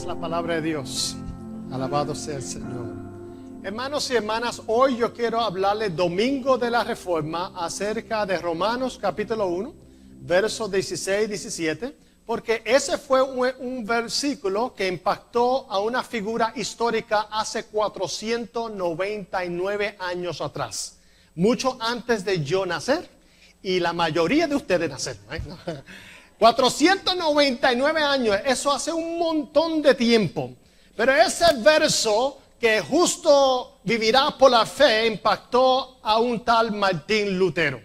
la palabra de Dios. Alabado sea el Señor. Hermanos y hermanas, hoy yo quiero hablarles domingo de la Reforma acerca de Romanos capítulo 1, versos 16 y 17, porque ese fue un versículo que impactó a una figura histórica hace 499 años atrás, mucho antes de yo nacer y la mayoría de ustedes nacer, ¿eh? 499 años, eso hace un montón de tiempo. Pero ese verso que justo vivirá por la fe impactó a un tal Martín Lutero.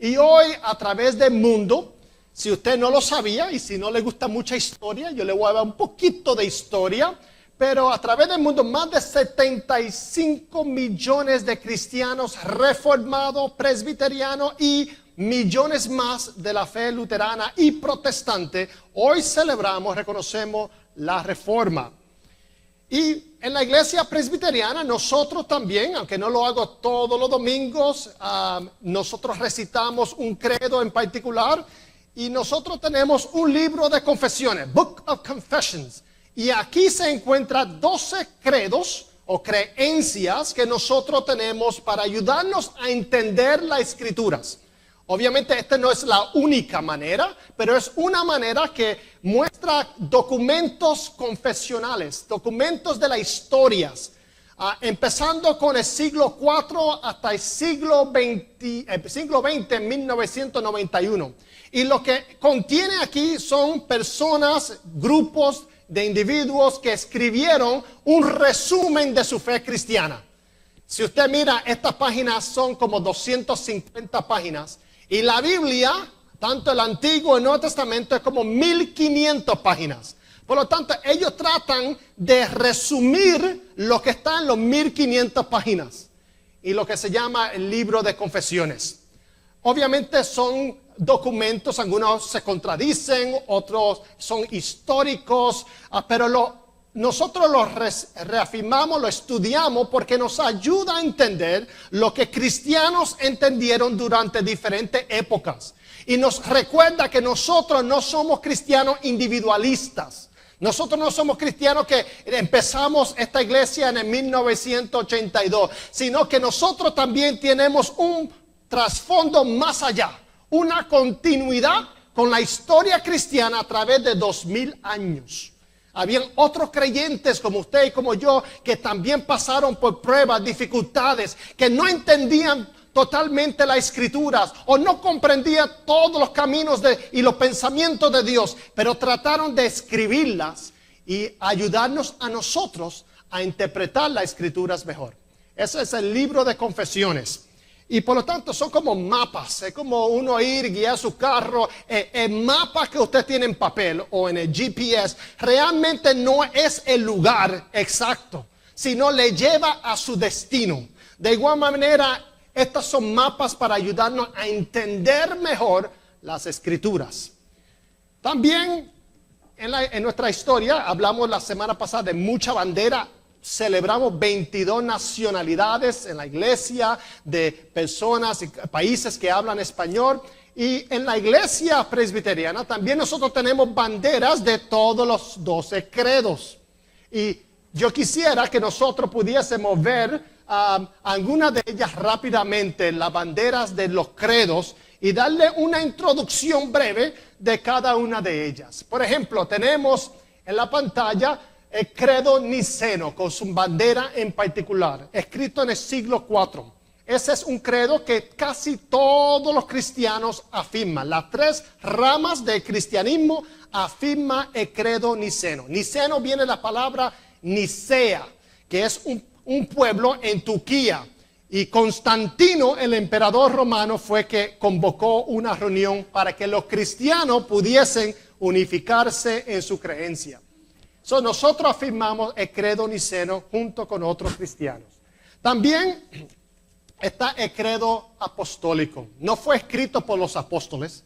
Y hoy a través del mundo, si usted no lo sabía y si no le gusta mucha historia, yo le voy a dar un poquito de historia, pero a través del mundo más de 75 millones de cristianos reformados, presbiterianos y millones más de la fe luterana y protestante, hoy celebramos, reconocemos la Reforma. Y en la iglesia presbiteriana nosotros también, aunque no lo hago todos los domingos, nosotros recitamos un credo en particular y nosotros tenemos un libro de confesiones, Book of Confessions. Y aquí se encuentran 12 credos o creencias que nosotros tenemos para ayudarnos a entender las escrituras. Obviamente esta no es la única manera, pero es una manera que muestra documentos confesionales, documentos de las historias, empezando con el siglo IV hasta el siglo XX, 1991. Y lo que contiene aquí son personas, grupos de individuos que escribieron un resumen de su fe cristiana. Si usted mira, estas páginas son como 250 páginas. Y la Biblia, tanto el Antiguo y el Nuevo Testamento, es como 1500 páginas. Por lo tanto, ellos tratan de resumir lo que está en los 1500 páginas. Y lo que se llama el libro de confesiones. Obviamente son documentos, algunos se contradicen, otros son históricos, pero nosotros lo reafirmamos, lo estudiamos porque nos ayuda a entender lo que cristianos entendieron durante diferentes épocas. Y nos recuerda que nosotros no somos cristianos individualistas. Nosotros no somos cristianos que empezamos esta iglesia en el 1982, sino que nosotros también tenemos un trasfondo más allá, una continuidad con la historia cristiana a través de 2000 años. Habían otros creyentes como usted y como yo que también pasaron por pruebas, dificultades, que no entendían totalmente las escrituras o no comprendían todos los caminos y los pensamientos de Dios, pero trataron de escribirlas y ayudarnos a nosotros a interpretar las escrituras mejor. Ese es el libro de confesiones. Y por lo tanto son como mapas, es como uno ir, guiar su carro. El mapa que usted tiene en papel o en el GPS realmente no es el lugar exacto, sino le lleva a su destino. De igual manera, estos son mapas para ayudarnos a entender mejor las escrituras. También en nuestra historia, hablamos la semana pasada de mucha bandera. Celebramos 22 nacionalidades en la iglesia, de personas y países que hablan español. Y en la iglesia presbiteriana también nosotros tenemos banderas de todos los 12 credos. Y yo quisiera que nosotros pudiésemos ver algunas de ellas rápidamente, las banderas de los credos, y darle una introducción breve de cada una de ellas. Por ejemplo, tenemos en la pantalla el credo niceno, con su bandera en particular, escrito en el siglo IV. Ese es un credo que casi todos los cristianos afirman. Las 3 ramas del cristianismo afirman el credo niceno. Niceno viene de la palabra Nicea, que es un pueblo en Turquía. Y Constantino, el emperador romano, fue que convocó una reunión para que los cristianos pudiesen unificarse en su creencia. Nosotros afirmamos el credo niceno junto con otros cristianos. También está el credo apostólico. No fue escrito por los apóstoles,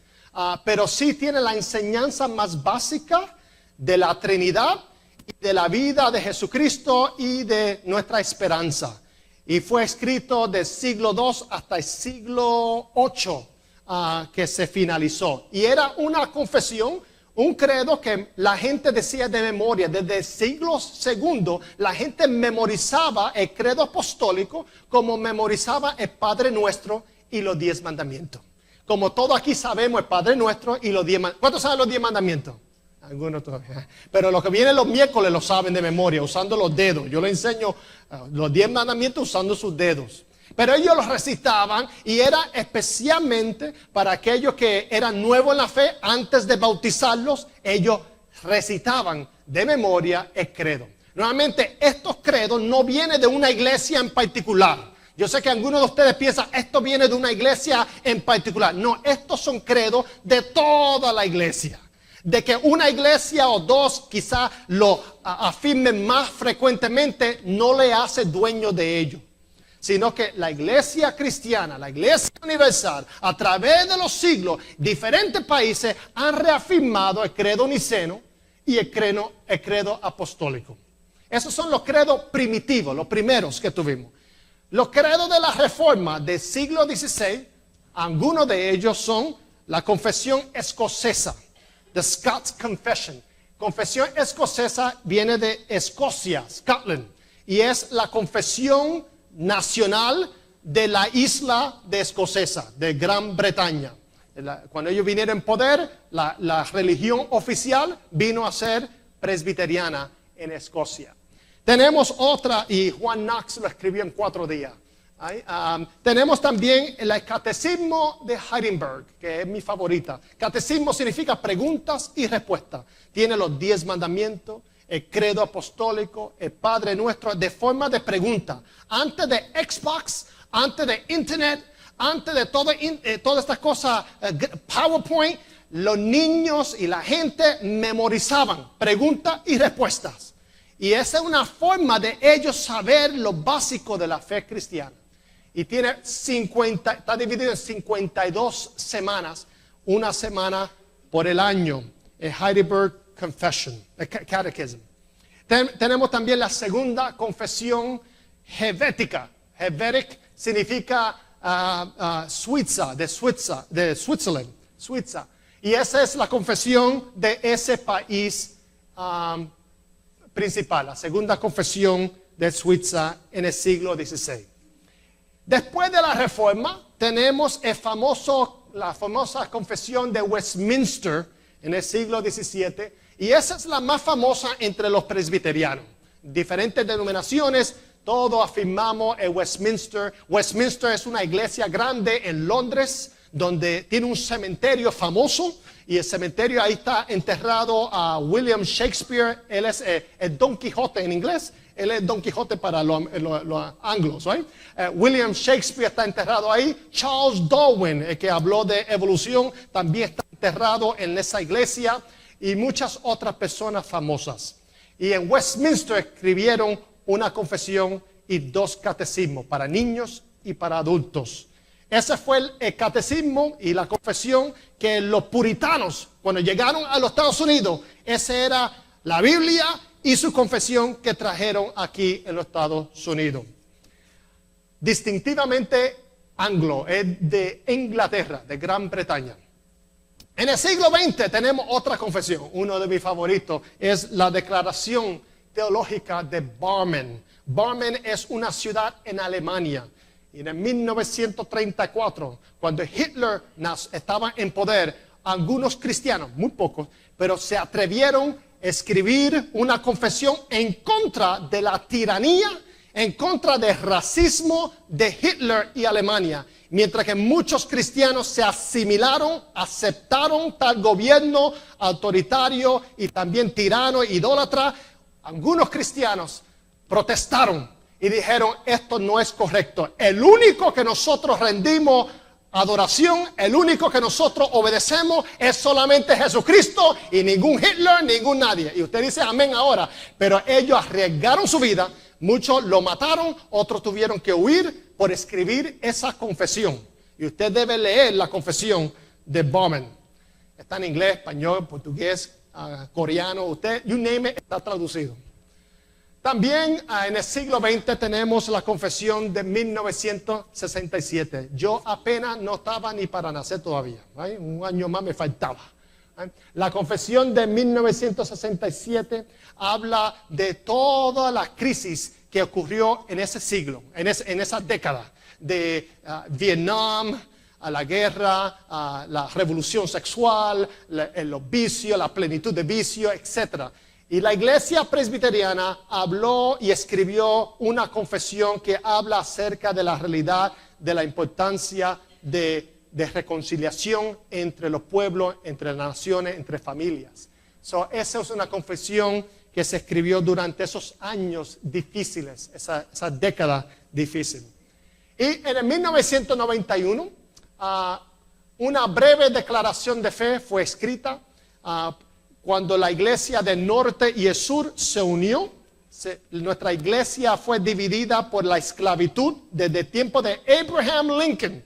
pero sí tiene la enseñanza más básica de la Trinidad y de la vida de Jesucristo y de nuestra esperanza. Y fue escrito del siglo II hasta el siglo VIII que se finalizó. Y era una confesión, Un credo que la gente decía de memoria. Desde siglos segundos, la gente memorizaba el credo apostólico como memorizaba el Padre Nuestro y los 10 mandamientos. Como todos aquí sabemos el Padre Nuestro y los 10 mandamientos. ¿Cuántos saben los 10 mandamientos? Algunos todavía. Pero los que vienen los miércoles lo saben de memoria, usando los dedos. Yo les enseño los 10 mandamientos usando sus dedos. Pero ellos los recitaban y era especialmente para aquellos que eran nuevos en la fe. Antes de bautizarlos, ellos recitaban de memoria el credo. Normalmente estos credos no vienen de una iglesia en particular. Yo sé que algunos de ustedes piensan, esto viene de una iglesia en particular. No, estos son credos de toda la iglesia. De que una iglesia o dos quizás lo afirmen más frecuentemente, no le hace dueño de ello. Sino que la iglesia cristiana, la iglesia universal, a través de los siglos, diferentes países han reafirmado el credo niceno y el credo apostólico. Esos son los credos primitivos, los primeros que tuvimos. Los credos de la Reforma del siglo XVI, algunos de ellos son la confesión escocesa, the Scots Confession. Confesión escocesa viene de Escocia, Scotland, y es la confesión nacional de la isla de Escocesa, de Gran Bretaña. Cuando ellos vinieron en poder, la religión oficial vino a ser presbiteriana en Escocia. Tenemos otra, y Juan Knox lo escribió en 4 días. Tenemos también el Catecismo de Heidelberg, que es mi favorita. Catecismo significa preguntas y respuestas. Tiene los 10 mandamientos, el credo apostólico, el Padre Nuestro, de forma de pregunta. Antes de Xbox, antes de Internet, antes de todas estas cosas, PowerPoint, los niños y la gente memorizaban preguntas y respuestas. Y esa es una forma de ellos saber lo básico de la fe cristiana. Y tiene está dividido en 52 semanas, una semana por el año, el Heidelberg Confession, el Catechism. Tenemos también la segunda confesión helvética. Helvetic significa Suiza, de Switzerland, Suiza. Y esa es la confesión de ese país principal, la segunda confesión de Suiza en el siglo XVI. Después de la Reforma, tenemos la famosa confesión de Westminster en el siglo XVII, y esa es la más famosa entre los presbiterianos. Diferentes denominaciones, todos afirmamos el Westminster. Westminster es una iglesia grande en Londres, donde tiene un cementerio famoso, y el cementerio ahí está enterrado a William Shakespeare. Él es el Don Quijote en inglés. Él es Don Quijote para los anglos, right? William Shakespeare está enterrado ahí. Charles Darwin, el que habló de evolución, también está enterrado en esa iglesia, y muchas otras personas famosas. Y en Westminster escribieron una confesión y 2 catecismos para niños y para adultos. Ese fue el catecismo y la confesión que los puritanos, cuando llegaron a los Estados Unidos, esa era la Biblia y su confesión que trajeron aquí en los Estados Unidos. Distintivamente anglo, es de Inglaterra, de Gran Bretaña. En el siglo XX tenemos otra confesión. Uno de mis favoritos es la Declaración Teológica de Barmen. Barmen es una ciudad en Alemania. Y en 1934, cuando Hitler estaba en poder, algunos cristianos, muy pocos, pero se atrevieron a escribir una confesión en contra de la tiranía, en contra del racismo de Hitler y Alemania. Mientras que muchos cristianos se asimilaron, aceptaron tal gobierno autoritario y también tirano, idólatra, algunos cristianos protestaron y dijeron, esto no es correcto. El único que nosotros rendimos adoración, el único que nosotros obedecemos es solamente Jesucristo, y ningún Hitler, ningún nadie. Y usted dice amén ahora, pero ellos arriesgaron su vida, muchos lo mataron, otros tuvieron que huir por escribir esa confesión. Y usted debe leer la confesión de Barmen. Está en inglés, español, portugués, coreano, usted, you name it, está traducido. También en el siglo XX tenemos la confesión de 1967. Yo apenas no estaba ni para nacer todavía, ¿right? Un año más me faltaba. La confesión de 1967 habla de toda la crisis que ocurrió en ese siglo, en esa década, de Vietnam, a la guerra, a la revolución sexual, los vicios, la plenitud de vicio, etc. Y la iglesia presbiteriana habló y escribió una confesión que habla acerca de la realidad, de la importancia de reconciliación entre los pueblos, entre las naciones, entre familias. Esa es una confesión que se escribió durante esos años difíciles, esa década difícil. Y en el 1991, una breve declaración de fe fue escrita cuando la iglesia del norte y el sur se unió. Nuestra iglesia fue dividida por la esclavitud desde el tiempo de Abraham Lincoln.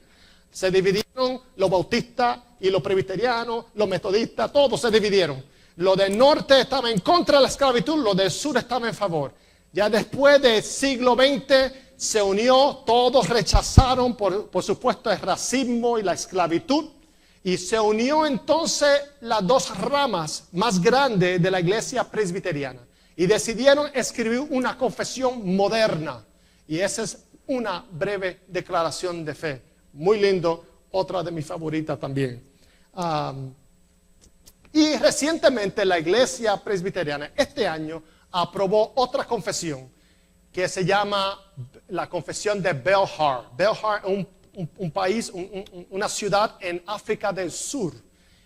Se dividieron los bautistas y los presbiterianos, los metodistas, todos se dividieron. Los del norte estaban en contra de la esclavitud, los del sur estaban en favor. Ya después del siglo XX se unió, todos rechazaron por supuesto el racismo y la esclavitud. Y se unió entonces las dos ramas más grandes de la iglesia presbiteriana. Y decidieron escribir una confesión moderna. Y esa es una breve declaración de fe. Muy lindo, otra de mis favoritas también. Y recientemente la iglesia presbiteriana este año aprobó otra confesión que se llama la confesión de Belhar. Belhar es un país, una ciudad en África del Sur.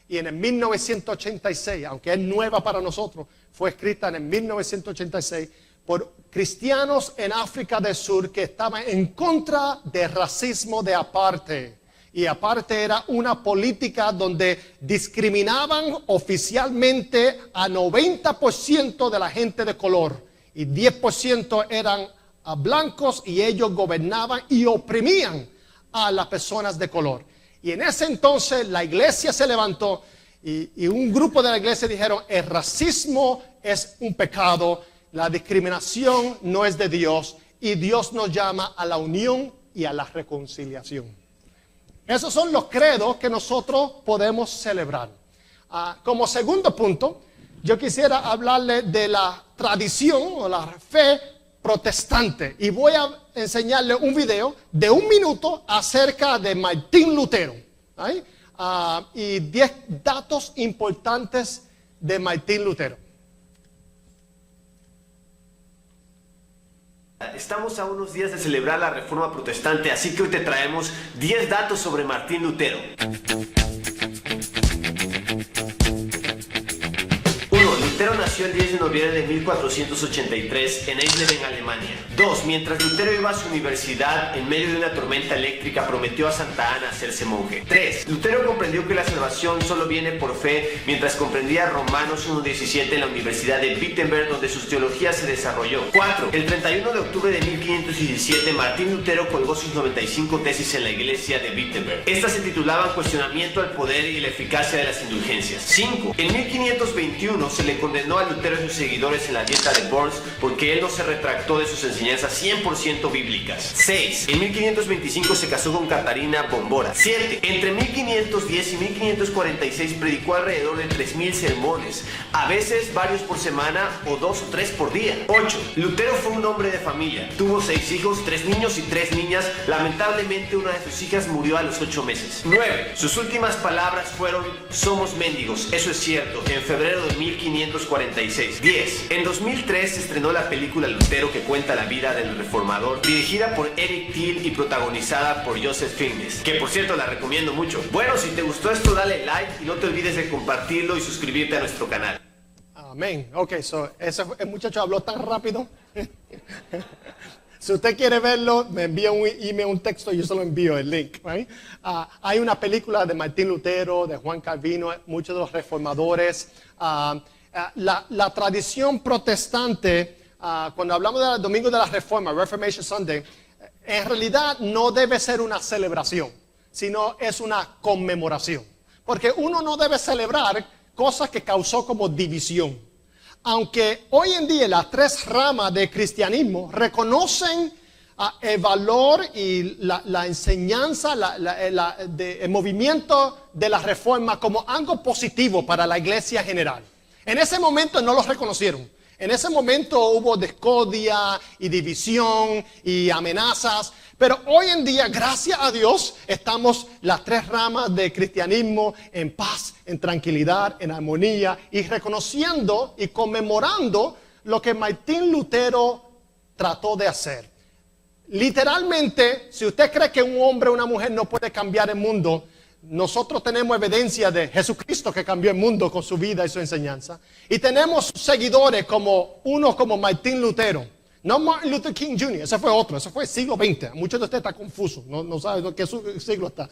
Y en el 1986, aunque es nueva para nosotros, fue escrita en el 1986 por cristianos en África del Sur que estaban en contra del racismo de apartheid. Y apartheid era una política donde discriminaban oficialmente a 90% de la gente de color. Y 10% eran blancos y ellos gobernaban y oprimían a las personas de color. Y en ese entonces la iglesia se levantó y un grupo de la iglesia dijeron: el racismo es un pecado, la discriminación no es de Dios y Dios nos llama a la unión y a la reconciliación. Esos son los credos que nosotros podemos celebrar. Como segundo punto, yo quisiera hablarle de la tradición o la fe protestante. Y voy a enseñarle un video de 1 minuto acerca de Martín Lutero. Y 10 datos importantes de Martín Lutero. Estamos a unos días de celebrar la Reforma Protestante, así que hoy te traemos 10 datos sobre Martín Lutero. 1. Lutero nació el 10 de noviembre de 1483 en Eisleben, Alemania. 2. Mientras Lutero iba a su universidad, en medio de una tormenta eléctrica, prometió a Santa Ana hacerse monje. 3. Lutero comprendió que la salvación solo viene por fe, mientras comprendía Romanos 1:17 en la Universidad de Wittenberg, donde su teología se desarrolló. 4. El 31 de octubre de 1517, Martín Lutero colgó sus 95 tesis en la iglesia de Wittenberg. Estas se titulaban Cuestionamiento al poder y la eficacia de las indulgencias. 5. En 1521 se le condenó a Lutero y sus seguidores en la dieta de Worms porque él no se retractó de sus enseñanzas 100% bíblicas. 6. En 1525 se casó con Catarina Bombora. 7. Entre 1510 y 1546 predicó alrededor de 3000 sermones, a veces varios por semana o 2 o 3 por día. 8. Lutero fue un hombre de familia. Tuvo 6 hijos, 3 niños y 3 niñas. Lamentablemente una de sus hijas murió a los 8 meses. 9. Sus últimas palabras fueron: somos mendigos. Eso es cierto, en febrero de 1546. 10. En 2003 se estrenó la película Lutero, que cuenta la vida del reformador, dirigida por Eric Thiel y protagonizada por Joseph Fiennes, que por cierto la recomiendo mucho. Bueno, si te gustó esto, dale like y no te olvides de compartirlo y suscribirte a nuestro canal. Amén. Ok, el muchacho habló tan rápido. Si usted quiere verlo, me envía un email, un texto y yo se lo envío el link. Right? Hay una película de Martín Lutero, de Juan Calvino, muchos de los reformadores. La tradición protestante, cuando hablamos del Domingo de la Reforma, Reformation Sunday, en realidad no debe ser una celebración, sino es una conmemoración. Porque uno no debe celebrar cosas que causó como división. Aunque hoy en día las 3 ramas del cristianismo reconocen el valor y la enseñanza, el movimiento de la reforma como algo positivo para la iglesia general. En ese momento no los reconocieron. En ese momento hubo discordia y división y amenazas. Pero hoy en día, gracias a Dios, estamos las tres ramas del cristianismo en paz, en tranquilidad, en armonía y reconociendo y conmemorando lo que Martín Lutero trató de hacer. Literalmente, si usted cree que un hombre o una mujer no puede cambiar el mundo, nosotros tenemos evidencia de Jesucristo que cambió el mundo con su vida y su enseñanza. Y tenemos seguidores como Martín Lutero. No Martin Luther King Jr., ese fue otro, ese fue el siglo XX. Muchos de ustedes están confusos, no saben qué siglo está.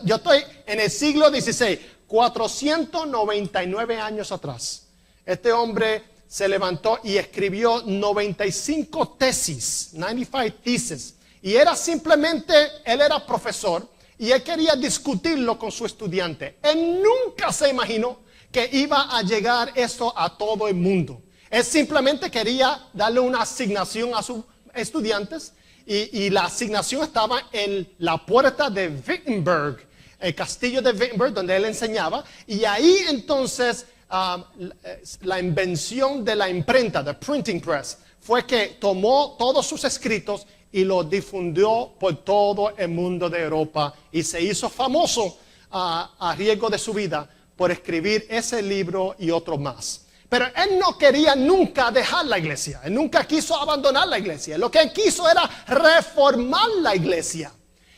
Yo estoy en el siglo XVI, 499 años atrás. Este hombre se levantó y escribió 95 tesis, 95 theses. Y era simplemente, él era profesor y él quería discutirlo con su estudiante. Él nunca se imaginó que iba a llegar esto a todo el mundo. Él simplemente quería darle una asignación a sus estudiantes y la asignación estaba en la puerta de Wittenberg, el castillo de Wittenberg donde él enseñaba. Y ahí entonces la invención de la imprenta, the printing press, fue que tomó todos sus escritos y los difundió por todo el mundo de Europa y se hizo famoso a riesgo de su vida por escribir ese libro y otros más. Pero él no quería nunca dejar la iglesia. Él nunca quiso abandonar la iglesia. Lo que él quiso era reformar la iglesia.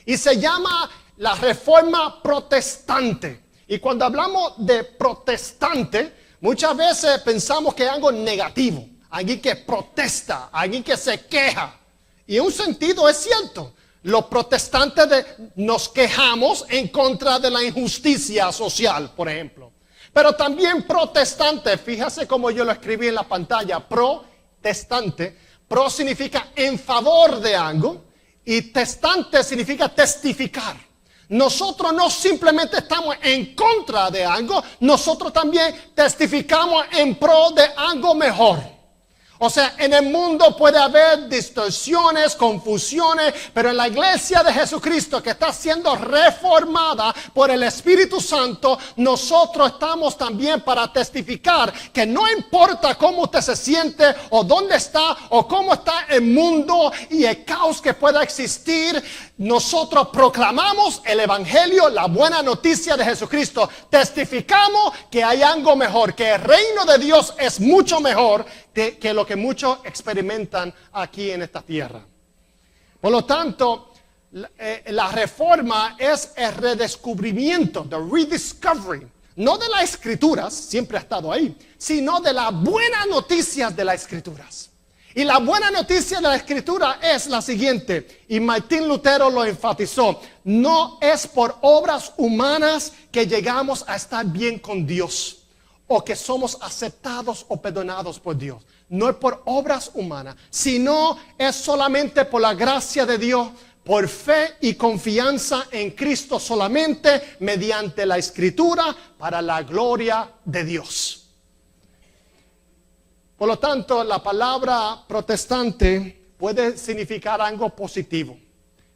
Y se llama la reforma protestante. Y cuando hablamos de protestante, muchas veces pensamos que es algo negativo. Alguien que protesta, alguien que se queja. Y en un sentido es cierto. Los protestantes nos quejamos en contra de la injusticia social, por ejemplo. Pero también protestante, fíjese cómo yo lo escribí en la pantalla, protestante. Pro significa en favor de algo y testante significa testificar. Nosotros no simplemente estamos en contra de algo, nosotros también testificamos en pro de algo mejor. O sea, en el mundo puede haber distorsiones, confusiones, pero en la iglesia de Jesucristo que está siendo reformada por el Espíritu Santo, nosotros estamos también para testificar que no importa cómo usted se siente o dónde está o cómo está el mundo y el caos que pueda existir, nosotros proclamamos el Evangelio, la buena noticia de Jesucristo. Testificamos que hay algo mejor, que el reino de Dios es mucho mejor que lo que muchos experimentan aquí en esta tierra. Por lo tanto, la reforma es el redescubrimiento, the rediscovery, no de las escrituras, siempre ha estado ahí, sino de las buenas noticias de las escrituras. Y la buena noticia de la escritura es la siguiente, y Martín Lutero lo enfatizó: no es por obras humanas que llegamos a estar bien con Dios, o que somos aceptados o perdonados por Dios. No es por obras humanas, sino es solamente por la gracia de Dios, por fe y confianza en Cristo solamente, mediante la Escritura, para la gloria de Dios. Por lo tanto, la palabra protestante puede significar algo positivo.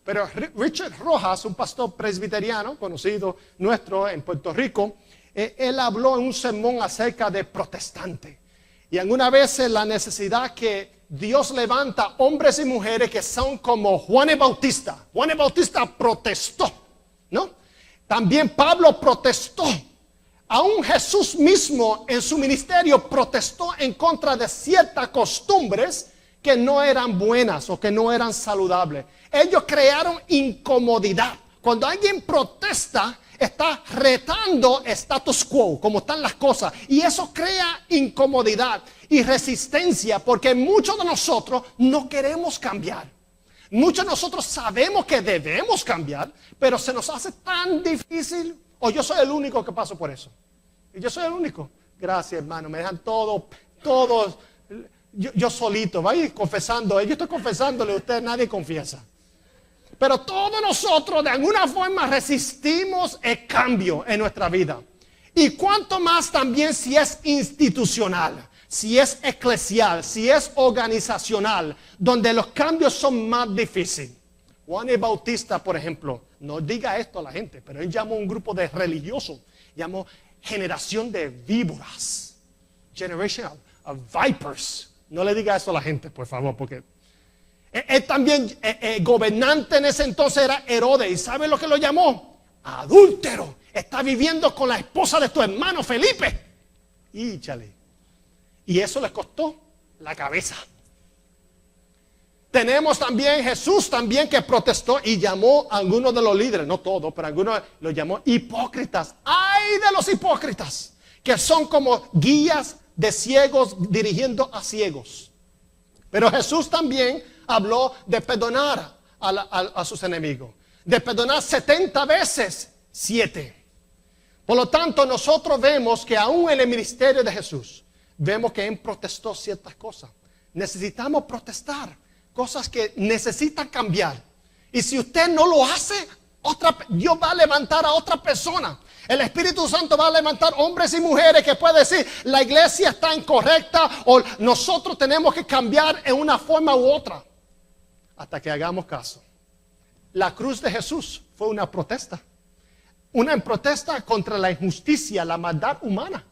Pero Richard Rojas, un pastor presbiteriano conocido nuestro en Puerto Rico, él habló en un sermón acerca de protestante. Y algunas veces la necesidad que Dios levanta hombres y mujeres que son como Juan el Bautista. Juan el Bautista protestó, ¿no? También Pablo protestó. Aún Jesús mismo en su ministerio protestó en contra de ciertas costumbres que no eran buenas o que no eran saludables. Ellos crearon incomodidad. Cuando alguien protesta, está retando status quo, como están las cosas. Y eso crea incomodidad y resistencia, porque muchos de nosotros no queremos cambiar. Muchos de nosotros sabemos que debemos cambiar, pero se nos hace tan difícil. O yo soy el único que paso por eso. Y yo soy el único. Gracias, hermano. Me dejan todo yo solito. Vaya confesando. Yo estoy confesándole a usted, nadie confiesa. Pero todos nosotros de alguna forma resistimos el cambio en nuestra vida. Y cuanto más también si es institucional. si es eclesial, si es organizacional, donde los cambios son más difíciles. Juan el Bautista, por ejemplo, no diga esto a la gente, pero él llamó a un grupo de religiosos, llamó generación de víboras, generation of vipers. No le diga eso a la gente, por favor, porque él también, gobernante en ese entonces era Herodes, ¿y sabe lo que lo llamó? Adúltero, está viviendo con la esposa de tu hermano Felipe. Y eso les costó la cabeza. Tenemos también Jesús también que protestó y llamó a algunos de los líderes, no todos, pero algunos los llamó hipócritas. ¡Ay de los hipócritas! Que son como guías de ciegos dirigiendo a ciegos. Pero Jesús también habló de perdonar a sus enemigos. De perdonar 70 veces 7. Por lo tanto, nosotros vemos que aún en el ministerio de Jesús, vemos que Él protestó ciertas cosas. Necesitamos protestar cosas que necesitan cambiar. Y si usted no lo hace, Dios va a levantar a otra persona. El Espíritu Santo va a levantar hombres y mujeres que pueden decir, la iglesia está incorrecta o nosotros tenemos que cambiar en una forma u otra. Hasta que hagamos caso. La cruz de Jesús fue una protesta. Una protesta contra la injusticia, la maldad humana.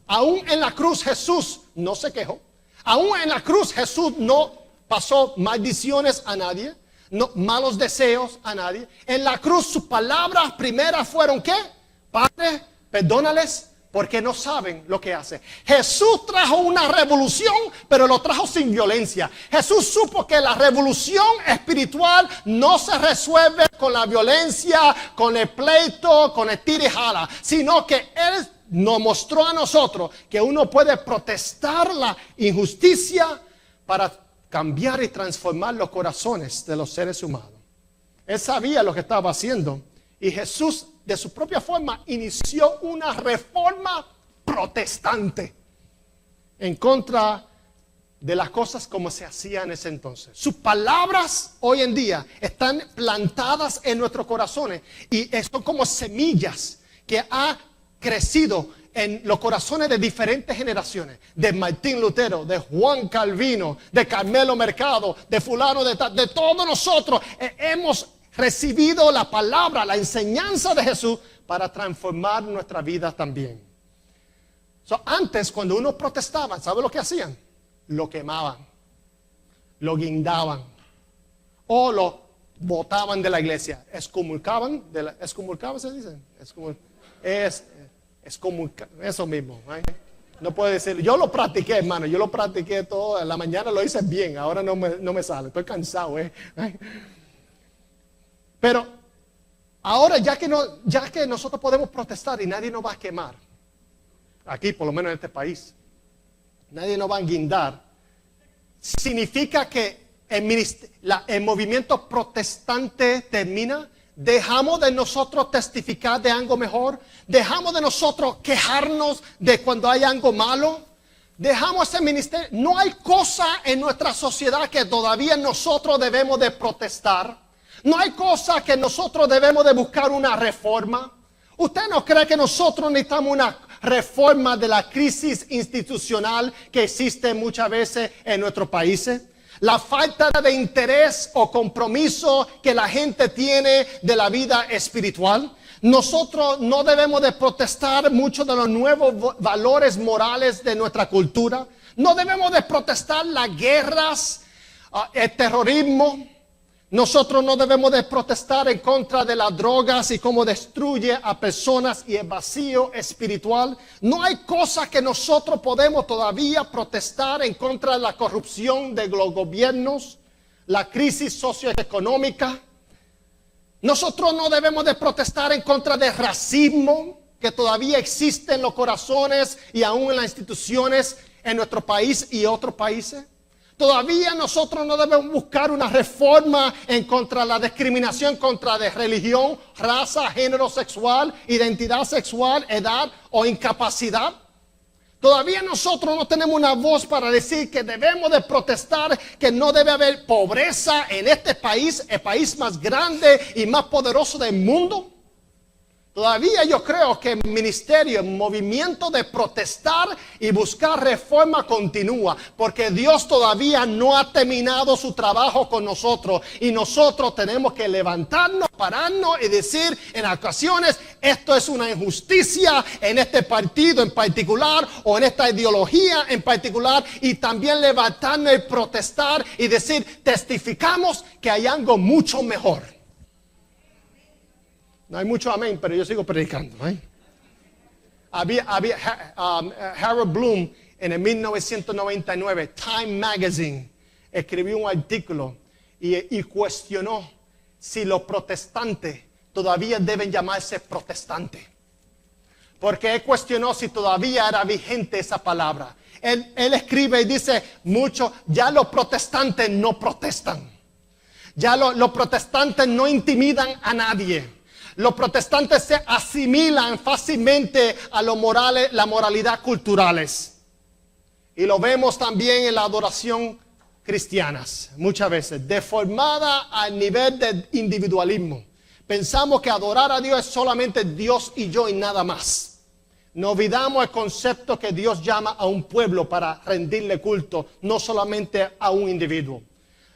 Aún en la cruz Jesús no se quejó. Aún en la cruz Jesús no pasó maldiciones a nadie, no, malos deseos a nadie. En la cruz sus palabras primeras fueron ¿qué? Padre, perdónales porque no saben lo que hacen. Jesús trajo una revolución, pero lo trajo sin violencia. Jesús supo que la revolución espiritual no se resuelve con la violencia, con el pleito, con el tira y jala, sino que Él nos mostró a nosotros que uno puede protestar la injusticia para cambiar y transformar los corazones de los seres humanos. Él sabía lo que estaba haciendo y Jesús de su propia forma inició una reforma protestante en contra de las cosas como se hacía en ese entonces. Sus palabras hoy en día están plantadas en nuestros corazones y son como semillas que ha crecido en los corazones de diferentes generaciones, de Martín Lutero, de Juan Calvino, de Carmelo Mercado, de fulano de todos nosotros. Hemos recibido la palabra, la enseñanza de Jesús para transformar nuestra vida también. Antes, cuando uno protestaba, ¿sabe lo que hacían? Lo quemaban, lo guindaban o lo botaban de la iglesia, excomulcaban, excomulcaban se dice, es como eso mismo. No puedo decir, yo lo practiqué, hermano, yo lo practiqué todo, en la mañana lo hice bien, ahora no me sale, estoy cansado. Pero ahora ya que nosotros podemos protestar y nadie nos va a quemar, aquí por lo menos en este país, nadie nos va a guindar, significa que el movimiento protestante termina. Dejamos de nosotros testificar de algo mejor. Dejamos de nosotros quejarnos de cuando hay algo malo. Dejamos ese ministerio. No hay cosa en nuestra sociedad que todavía nosotros debemos de protestar. No hay cosa que nosotros debemos de buscar una reforma. ¿Usted no cree que nosotros necesitamos una reforma de la crisis institucional que existe muchas veces en nuestros países? La falta de interés o compromiso que la gente tiene de la vida espiritual. Nosotros no debemos de protestar muchos de los nuevos valores morales de nuestra cultura. No debemos de protestar las guerras, el terrorismo. Nosotros no debemos de protestar en contra de las drogas y cómo destruye a personas y el vacío espiritual. No hay cosa que nosotros podemos todavía protestar en contra de la corrupción de los gobiernos, la crisis socioeconómica. Nosotros no debemos de protestar en contra del racismo que todavía existe en los corazones y aún en las instituciones en nuestro país y otros países. Todavía nosotros no debemos buscar una reforma en contra de la discriminación contra de religión, raza, género sexual, identidad sexual, edad o incapacidad. Todavía nosotros no tenemos una voz para decir que debemos de protestar que no debe haber pobreza en este país, el país más grande y más poderoso del mundo. Todavía yo creo que el ministerio, el movimiento de protestar y buscar reforma continúa, porque Dios todavía no ha terminado su trabajo con nosotros y nosotros tenemos que levantarnos, pararnos y decir en ocasiones, esto es una injusticia en este partido en particular o en esta ideología en particular, y también levantarnos y protestar y decir, testificamos que hay algo mucho mejor. No hay mucho amén, pero yo sigo predicando. Harold Bloom en el 1999, Time Magazine, escribió un artículo y cuestionó si los protestantes todavía deben llamarse protestantes. Porque él cuestionó si todavía era vigente esa palabra. Él escribe y dice, ya los protestantes no protestan. Ya los protestantes no intimidan a nadie. Los protestantes se asimilan fácilmente a la moralidad culturales. Y lo vemos también en la adoración cristiana, muchas veces, deformada al nivel de individualismo. Pensamos que adorar a Dios es solamente Dios y yo y nada más. No olvidamos el concepto que Dios llama a un pueblo para rendirle culto, no solamente a un individuo.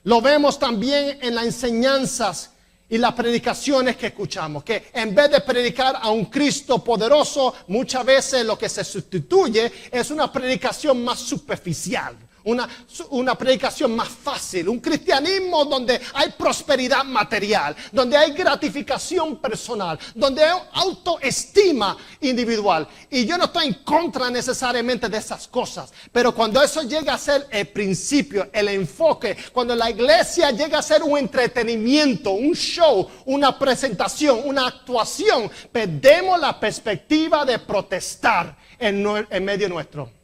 Lo vemos también en las enseñanzas y las predicaciones que escuchamos, que en vez de predicar a un Cristo poderoso, muchas veces lo que se sustituye es una predicación más superficial, una predicación más fácil, un cristianismo donde hay prosperidad material, donde hay gratificación personal, donde hay autoestima individual. Y yo no estoy en contra necesariamente de esas cosas, pero cuando eso llega a ser el principio, el enfoque, cuando la iglesia llega a ser un entretenimiento, un show, una presentación, una actuación, perdemos la perspectiva de protestar en medio nuestro.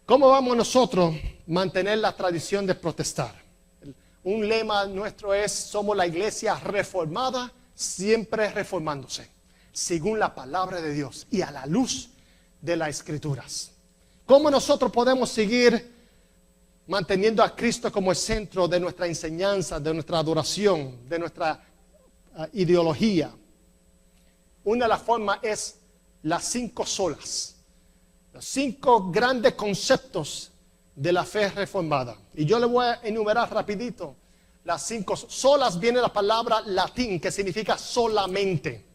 ¿Cómo vamos nosotros a mantener la tradición de protestar? Un lema nuestro es, somos la iglesia reformada, siempre reformándose, según la palabra de Dios y a la luz de las Escrituras. ¿Cómo nosotros podemos seguir manteniendo a Cristo como el centro de nuestra enseñanza, de nuestra adoración, de nuestra ideología? Una de las formas es las 5 solas. Los 5 grandes conceptos de la fe reformada. Y yo le voy a enumerar rapidito. Las 5 solas viene la palabra latín que significa solamente.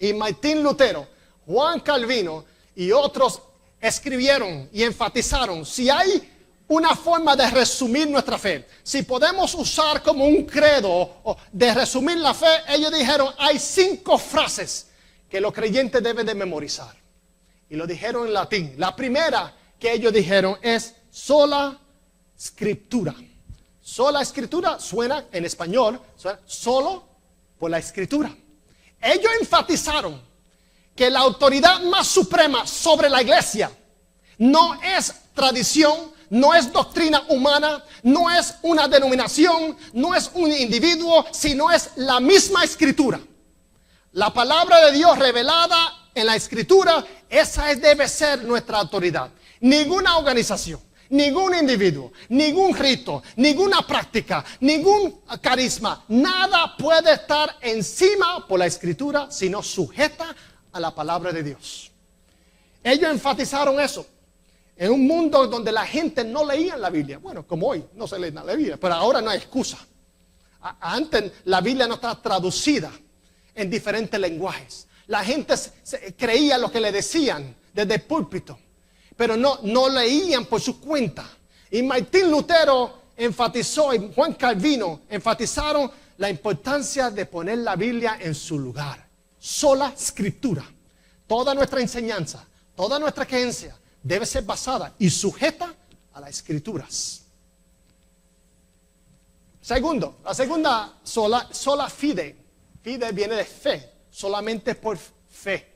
Y Martín Lutero, Juan Calvino y otros escribieron y enfatizaron, si hay una forma de resumir nuestra fe, si podemos usar como un credo de resumir la fe, ellos dijeron, hay 5 frases que los creyentes deben de memorizar. Y lo dijeron en latín. La primera que ellos dijeron es sola escritura. Sola escritura suena en español, suena solo por la escritura. Ellos enfatizaron que la autoridad más suprema sobre la iglesia no es tradición, no es doctrina humana, no es una denominación, no es un individuo, sino es la misma escritura. La palabra de Dios revelada en la escritura, esa debe ser nuestra autoridad. Ninguna organización, ningún individuo, ningún rito, ninguna práctica, ningún carisma, nada puede estar encima por la escritura, sino sujeta a la palabra de Dios. Ellos enfatizaron eso. En un mundo donde la gente no leía la Biblia, bueno, como hoy no se lee la Biblia, pero ahora no hay excusa. Antes la Biblia no estaba traducida en diferentes lenguajes. La gente creía lo que le decían desde el púlpito, pero no leían por su cuenta. Y Martín Lutero enfatizó y Juan Calvino enfatizaron la importancia de poner la Biblia en su lugar. Sola escritura. Toda nuestra enseñanza, toda nuestra creencia debe ser basada y sujeta a las escrituras. Segundo, la segunda sola fide. Fide viene de fe. Solamente por fe.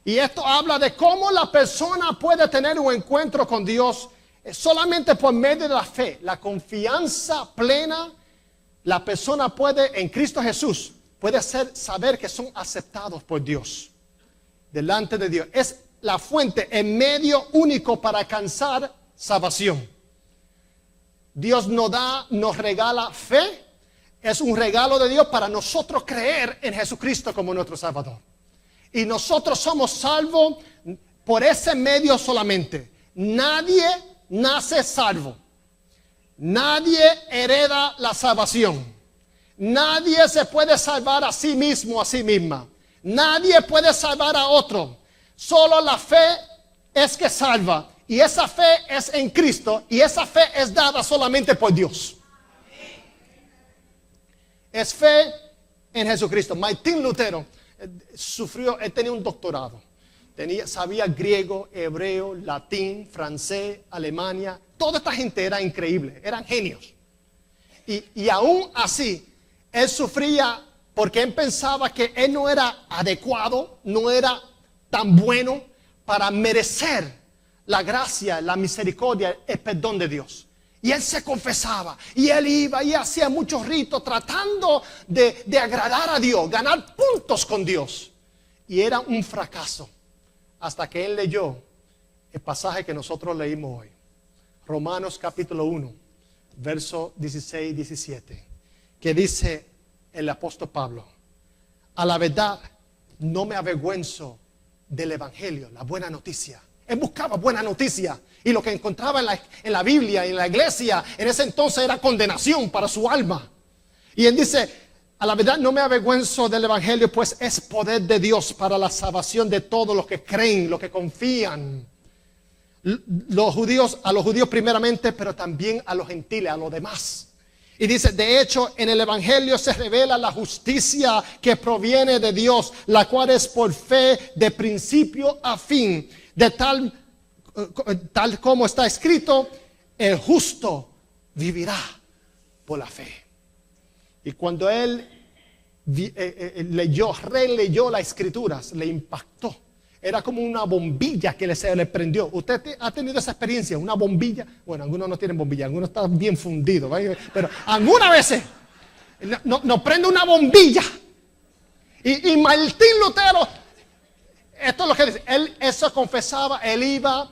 Y esto habla de cómo la persona puede tener un encuentro con Dios solamente por medio de la fe, la confianza plena. La persona puede, en Cristo Jesús, puede saber que son aceptados por Dios, delante de Dios. Es la fuente, el medio único para alcanzar salvación. Dios nos regala fe, es un regalo de Dios para nosotros creer en Jesucristo como nuestro Salvador. Y nosotros somos salvos por ese medio solamente. Nadie nace salvo. Nadie hereda la salvación. Nadie se puede salvar a sí mismo, a sí misma. Nadie puede salvar a otro. Solo la fe es que salva. Y esa fe es en Cristo. Y esa fe es dada solamente por Dios. Es fe en Jesucristo. Martín Lutero él tenía un doctorado. Sabía griego, hebreo, latín, francés, alemania. Toda esta gente era increíble, eran genios. Y aún así, él sufría porque él pensaba que él no era adecuado, no era tan bueno para merecer la gracia, la misericordia, el perdón de Dios. Y él se confesaba, y él iba y hacía muchos ritos tratando de agradar a Dios, ganar puntos con Dios. Y era un fracaso, hasta que él leyó el pasaje que nosotros leímos hoy. Romanos capítulo 1, verso 16 y 17, que dice el apóstol Pablo: a la verdad no me avergüenzo del evangelio, la buena noticia. Él buscaba buena noticia, y lo que encontraba en la Biblia, en la iglesia, en ese entonces era condenación para su alma. Y él dice: a la verdad no me avergüenzo del evangelio, pues es poder de Dios para la salvación de todos los que creen, los que confían. A los judíos primeramente, pero también a los gentiles, a los demás. Y dice: de hecho, en el evangelio se revela la justicia que proviene de Dios, la cual es por fe de principio a fin. De tal como está escrito, el justo vivirá por la fe. Y cuando él releyó las escrituras, le impactó. Era como una bombilla que se le prendió. ¿Usted ha tenido esa experiencia? Una bombilla. Bueno, algunos no tienen bombilla, algunos están bien fundidos, ¿vale? Pero algunas veces nos prende una bombilla. Y Martín Lutero, esto es lo que dice. Él eso confesaba, él iba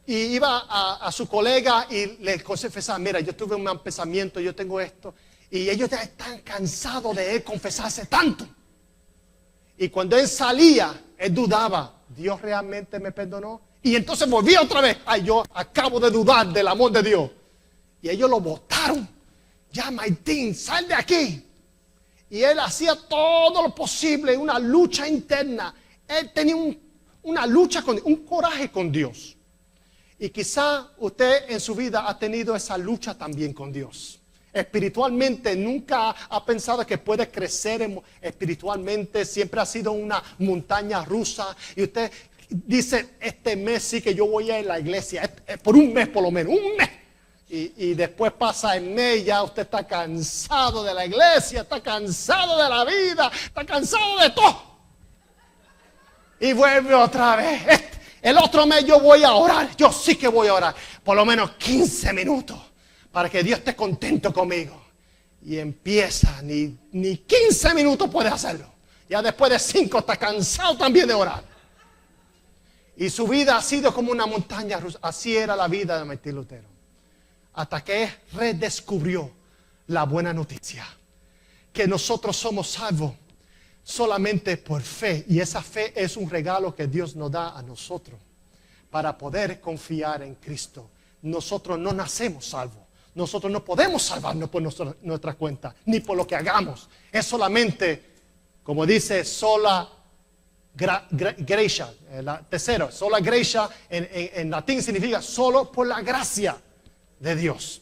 a su colega y le confesaba: mira, yo tuve un pensamiento, yo tengo esto. Y ellos ya están cansados de él confesarse tanto. Y cuando él salía, él dudaba: ¿Dios realmente me perdonó? Y entonces volvía otra vez: ay, yo acabo de dudar del amor de Dios. Y ellos lo botaron. Ya, Martín, sal de aquí. Y él hacía todo lo posible, una lucha interna. Él tenía una lucha, un coraje con Dios. Y quizá usted en su vida ha tenido esa lucha también con Dios. Espiritualmente nunca ha pensado que puede crecer espiritualmente. Siempre ha sido una montaña rusa. Y usted dice: este mes sí que yo voy a ir a la iglesia, por un mes por lo menos, un mes. Y después pasa el mes y ya usted está cansado de la iglesia, está cansado de la vida, está cansado de todo. Y vuelve otra vez. El otro mes yo voy a orar. Yo sí que voy a orar. Por lo menos 15 minutos. Para que Dios esté contento conmigo. Y empieza. Ni 15 minutos puede hacerlo. Ya después de 5 está cansado también de orar. Y su vida ha sido como una montaña rusa. Así era la vida de Martín Lutero. Hasta que redescubrió la buena noticia. Que nosotros somos salvos solamente por fe, y esa fe es un regalo que Dios nos da a nosotros para poder confiar en Cristo. Nosotros no nacemos salvos, nosotros no podemos salvarnos por nuestra cuenta, ni por lo que hagamos. Es solamente, como dice, sola gracia, tercero, sola gracia en latín significa solo por la gracia de Dios.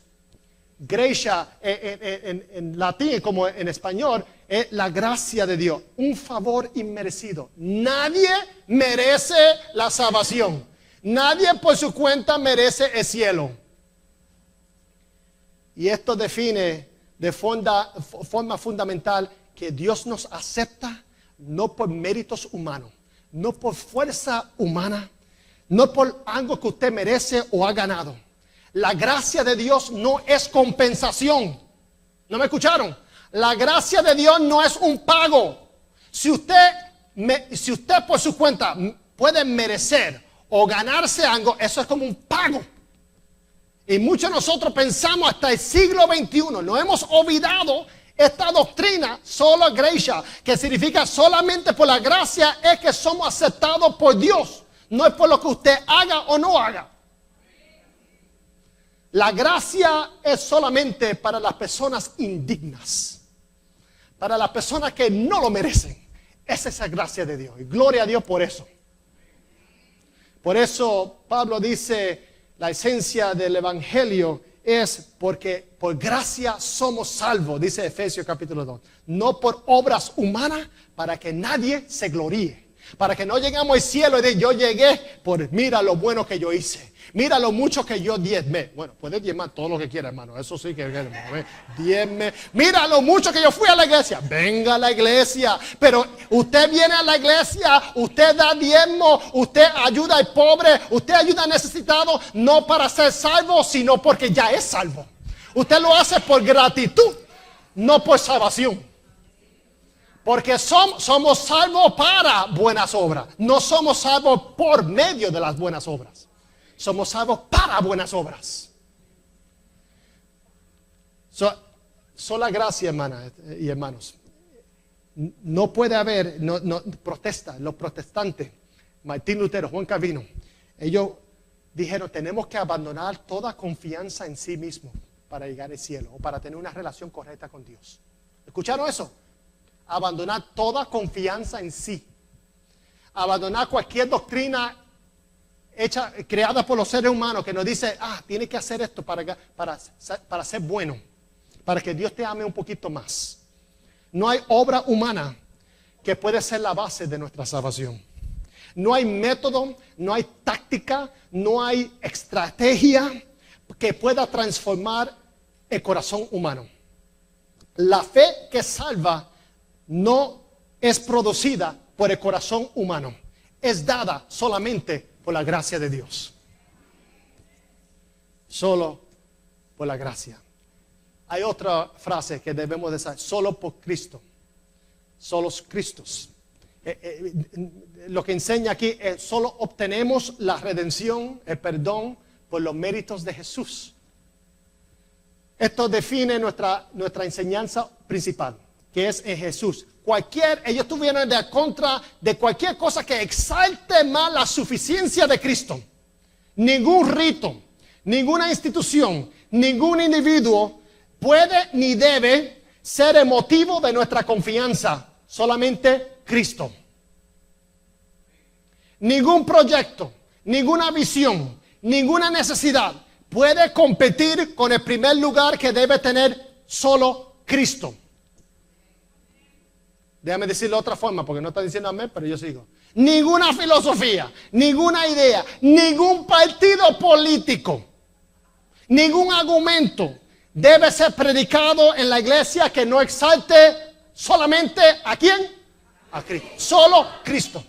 Gracia en latín como en español es la gracia de Dios, un favor inmerecido. Nadie merece la salvación, nadie por su cuenta merece el cielo. Y esto define de forma fundamental que Dios nos acepta no por méritos humanos, no por fuerza humana, no por algo que usted merece o ha ganado. La gracia de Dios no es compensación. ¿No me escucharon? La gracia de Dios no es un pago. Si usted por su cuenta puede merecer o ganarse algo, eso es como un pago. Y muchos de nosotros pensamos hasta el siglo XXI, nos hemos olvidado Esta doctrina, sola gracia, que significa solamente por la gracia, es que somos aceptados por Dios. No es por lo que usted haga o no haga. La gracia es solamente para las personas indignas, para las personas que no lo merecen. Esa es la gracia de Dios. Y gloria a Dios por eso. Por eso Pablo dice, la esencia del evangelio es porque por gracia somos salvos, dice Efesios capítulo 2. No por obras humanas, para que nadie se gloríe. Para que no lleguemos al cielo y diga, yo llegué por mira lo bueno que yo hice. Mira lo mucho que yo diezmé. Bueno, puedes diezmar todo lo que quieras, hermano. Eso sí que diezme. Mira lo mucho que yo fui a la iglesia. Venga a la iglesia. Pero usted viene a la iglesia, usted da diezmo, usted ayuda al pobre, usted ayuda al necesitado, no para ser salvo, sino porque ya es salvo. Usted lo hace por gratitud, no por salvación. Porque somos salvos para buenas obras. No somos salvos por medio de las buenas obras. Somos salvos para buenas obras. Sola gracia, hermanas y hermanos. No puede haber, protesta, los protestantes, Martín Lutero, Juan Calvino, ellos dijeron, tenemos que abandonar toda confianza en sí mismo para llegar al cielo o para tener una relación correcta con Dios. ¿Escucharon eso? Abandonar toda confianza en sí. Abandonar cualquier doctrina creada por los seres humanos que nos dice, tienes que hacer esto para ser bueno, para que Dios te ame un poquito más. No hay obra humana que puede ser la base de nuestra salvación. No hay método, no hay táctica, no hay estrategia que pueda transformar el corazón humano. La fe que salva no es producida por el corazón humano, es dada solamente por la gracia de Dios. Solo por la gracia. Hay otra frase que debemos decir, solo por Cristo. Solos Cristos. Lo que enseña aquí es solo obtenemos la redención, el perdón por los méritos de Jesús. Esto define nuestra enseñanza principal, que es en Jesús. Ellos estuvieron de contra de cualquier cosa que exalte más la suficiencia de Cristo. Ningún rito, ninguna institución, ningún individuo puede ni debe ser el motivo de nuestra confianza. Solamente Cristo. Ningún proyecto, ninguna visión, ninguna necesidad puede competir con el primer lugar que debe tener solo Cristo. Déjame decirlo de otra forma porque no está diciendo amén, pero yo sigo. Ninguna filosofía, ninguna idea, ningún partido político, ningún argumento debe ser predicado en la iglesia que no exalte solamente ¿a quién? A Cristo. Solo Cristo.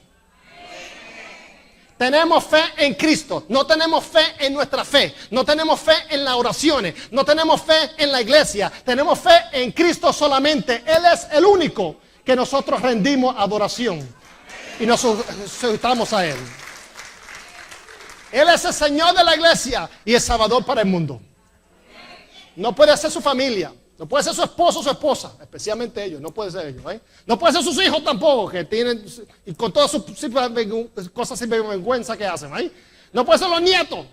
Tenemos fe en Cristo, no tenemos fe en nuestra fe, no tenemos fe en las oraciones, no tenemos fe en la iglesia, tenemos fe en Cristo solamente. Él es el único que nosotros rendimos adoración y nos sujetamos a Él. Él es el Señor de la iglesia y el Salvador para el mundo. No puede ser su familia, no puede ser su esposo o su esposa, especialmente ellos, no puede ser ellos. No puede ser sus hijos tampoco, que tienen, y con todas sus cosas sin vergüenza que hacen. No puede ser los nietos,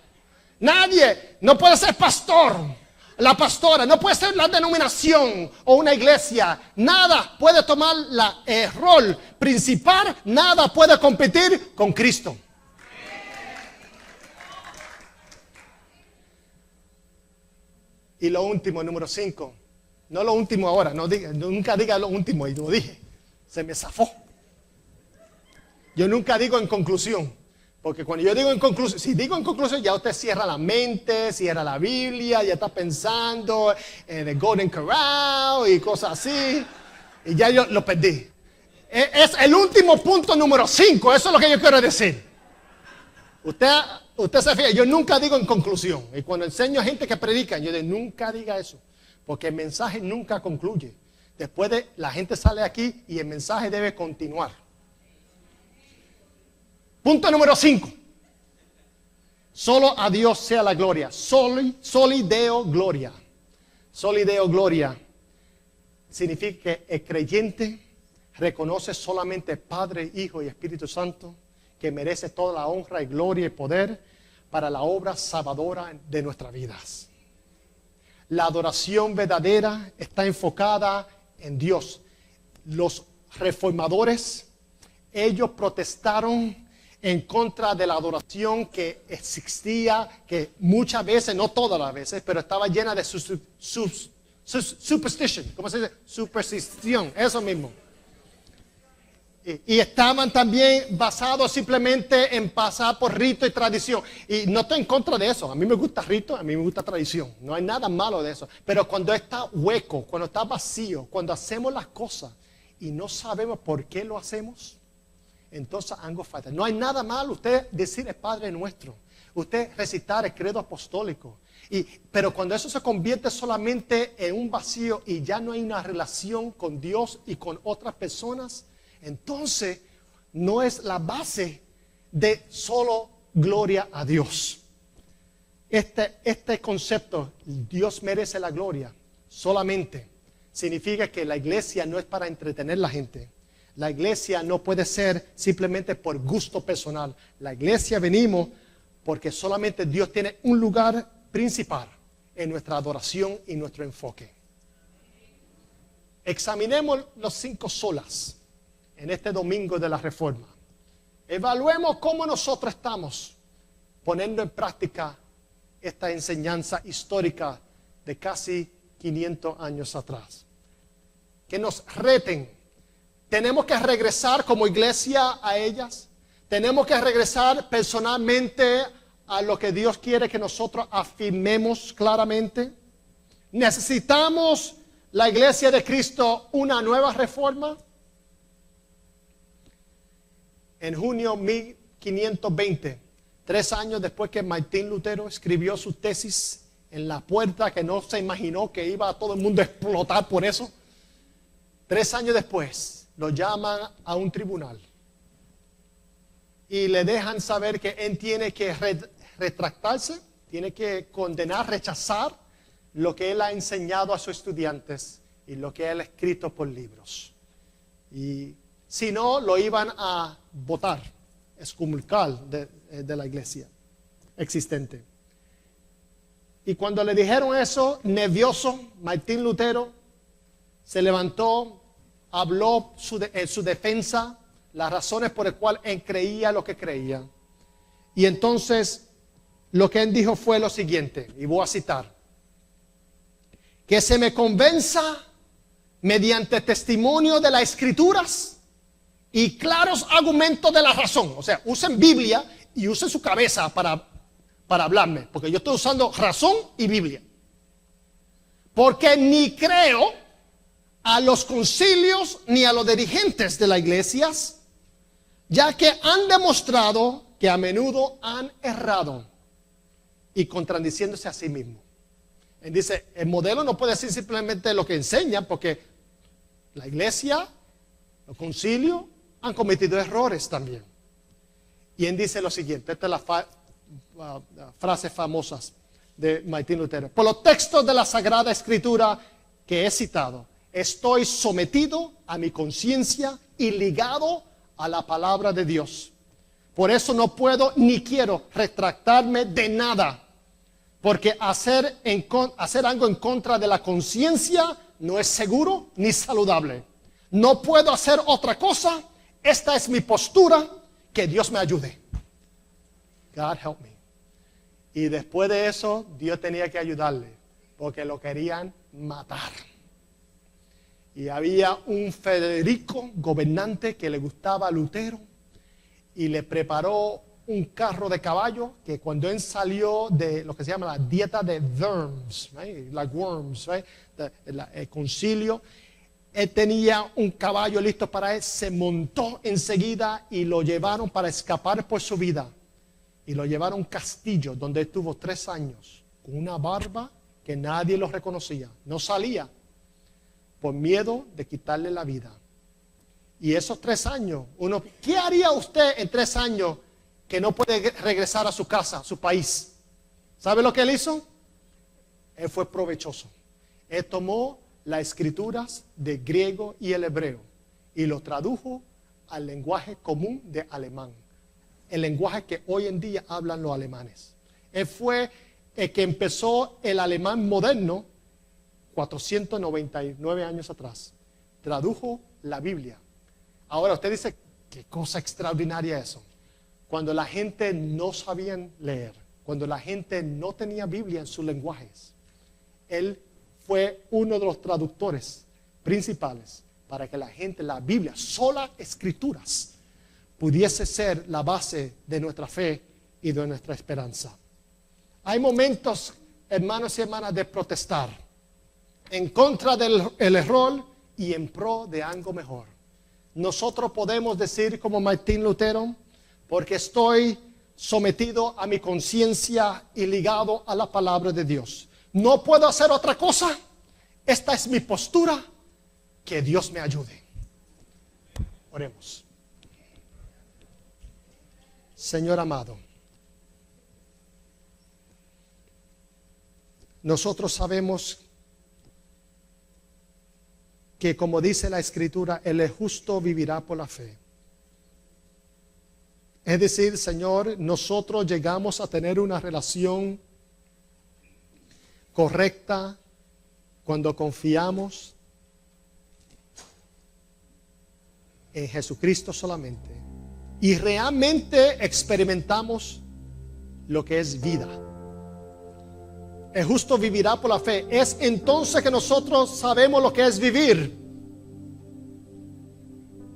nadie, no puede ser pastor. La pastora, no puede ser la denominación o una iglesia. Nada puede tomar el rol principal, nada puede competir con Cristo. Y lo último, número 5. No lo último ahora, nunca diga lo último, y lo dije. Se me zafó. Yo nunca digo en conclusión. Porque cuando yo digo en conclusión, si digo en conclusión, ya usted cierra la mente, cierra la Biblia, ya está pensando en el Golden Corral y cosas así. Y ya yo lo perdí. Es el último punto número 5, eso es lo que yo quiero decir. Usted se fija, yo nunca digo en conclusión. Y cuando enseño a gente que predica, yo digo, nunca diga eso. Porque el mensaje nunca concluye. Después la gente sale aquí y el mensaje debe continuar. Punto número 5. Solo a Dios sea la gloria. Soli Deo gloria. Soli Deo gloria. significa que el creyente reconoce solamente Padre, Hijo y Espíritu Santo, que merece toda la honra y gloria y poder para la obra salvadora de nuestras vidas. La adoración verdadera está enfocada en Dios. Los reformadores, ellos protestaron en contra de la adoración que existía, que muchas veces, no todas las veces, pero estaba llena de superstition, ¿cómo se dice? Superstición, eso mismo. Y estaban también basados simplemente en pasar por rito y tradición. Y no estoy en contra de eso. A mí me gusta rito, a mí me gusta tradición. No hay nada malo de eso. Pero cuando está hueco, cuando está vacío, cuando hacemos las cosas y no sabemos por qué lo hacemos, entonces algo falta. No hay nada malo usted decir el Padre Nuestro, usted recitar el credo apostólico. Pero cuando eso se convierte solamente en un vacío y ya no hay una relación con Dios y con otras personas, entonces no es la base de solo gloria a Dios. Este concepto, Dios merece la gloria, solamente significa que la iglesia no es para entretener a la gente. La iglesia no puede ser simplemente por gusto personal. La iglesia venimos porque solamente Dios tiene un lugar principal en nuestra adoración y nuestro enfoque. Examinemos los 5 solas en este domingo de la Reforma. Evaluemos cómo nosotros estamos poniendo en práctica esta enseñanza histórica de casi 500 años atrás. Que nos reten. Tenemos que regresar como iglesia a ellas. Tenemos que regresar personalmente a lo que Dios quiere que nosotros afirmemos claramente. Necesitamos la iglesia de Cristo una nueva reforma. En junio 1520, 3 años después que Martín Lutero escribió su tesis en la puerta, que no se imaginó que iba a todo el mundo a explotar por eso, 3 años después lo llaman a un tribunal y le dejan saber que él tiene que retractarse, tiene que condenar, rechazar lo que él ha enseñado a sus estudiantes y lo que él ha escrito por libros. Y si no, lo iban a votar, excomulgar de la iglesia existente. Y cuando le dijeron eso, nervioso, Martín Lutero se levantó, habló en su defensa, las razones por las cuales él creía lo que creía. Y entonces lo que él dijo fue lo siguiente, y voy a citar: que se me convenza mediante testimonio de las Escrituras y claros argumentos de la razón. O sea, usen Biblia y usen su cabeza para hablarme, porque yo estoy usando razón y Biblia. Porque ni creo a los concilios ni a los dirigentes de las iglesias, ya que han demostrado que a menudo han errado y contradiciéndose a sí mismos. Él dice, el modelo no puede ser simplemente lo que enseñan, porque la iglesia, los concilios, han cometido errores también. Y él dice lo siguiente, esta es la frases famosas de Martín Lutero: por los textos de la Sagrada Escritura que he citado, estoy sometido a mi conciencia y ligado a la palabra de Dios. Por eso no puedo ni quiero retractarme de nada, porque hacer algo en contra de la conciencia no es seguro ni saludable. No puedo hacer otra cosa. Esta es mi postura. Que Dios me ayude. God help me. Y después de eso, Dios tenía que ayudarle, porque lo querían matar. Y había un Federico, gobernante, que le gustaba a Lutero, y le preparó un carro de caballo, que cuando él salió de lo que se llama la dieta de worms, right? Like worms, right? El concilio, él tenía un caballo listo para él, se montó enseguida y lo llevaron para escapar por su vida. Y lo llevaron a un castillo donde estuvo 3 años, con una barba que nadie lo reconocía. No salía por miedo de quitarle la vida. Y esos 3 años, ¿qué haría usted en 3 años que no puede regresar a su casa, a su país? ¿Sabe lo que él hizo? Él fue provechoso. Él tomó las escrituras de griego y el hebreo y lo tradujo al lenguaje común de alemán, el lenguaje que hoy en día hablan los alemanes. Él fue el que empezó el alemán moderno 499 años atrás. Tradujo la Biblia. Ahora usted dice, qué cosa extraordinaria eso. Cuando la gente no sabía leer, cuando la gente no tenía Biblia en sus lenguajes, él fue uno de los traductores principales para que la gente, la Biblia, sola escrituras, pudiese ser la base de nuestra fe y de nuestra esperanza. Hay momentos, hermanos y hermanas, de protestar en contra del error y en pro de algo mejor. Nosotros podemos decir como Martín Lutero, porque estoy sometido a mi conciencia y ligado a la palabra de Dios. No puedo hacer otra cosa. Esta es mi postura. Que Dios me ayude. Oremos. Señor amado, nosotros sabemos que, como dice la Escritura, el justo vivirá por la fe. Es decir, Señor, nosotros llegamos a tener una relación correcta cuando confiamos en Jesucristo solamente y realmente experimentamos lo que es vida. El justo vivirá por la fe. Es entonces que nosotros sabemos lo que es vivir.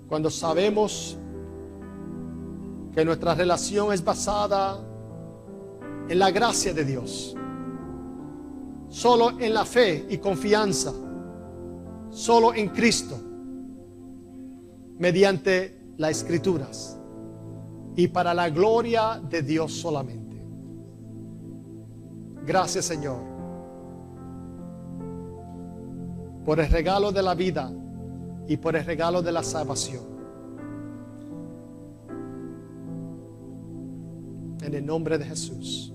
Cuando sabemos que nuestra relación es basada en la gracia de Dios, solo en la fe y confianza, solo en Cristo, mediante las Escrituras y para la gloria de Dios solamente. Gracias, Señor, por el regalo de la vida y por el regalo de la salvación. En el nombre de Jesús.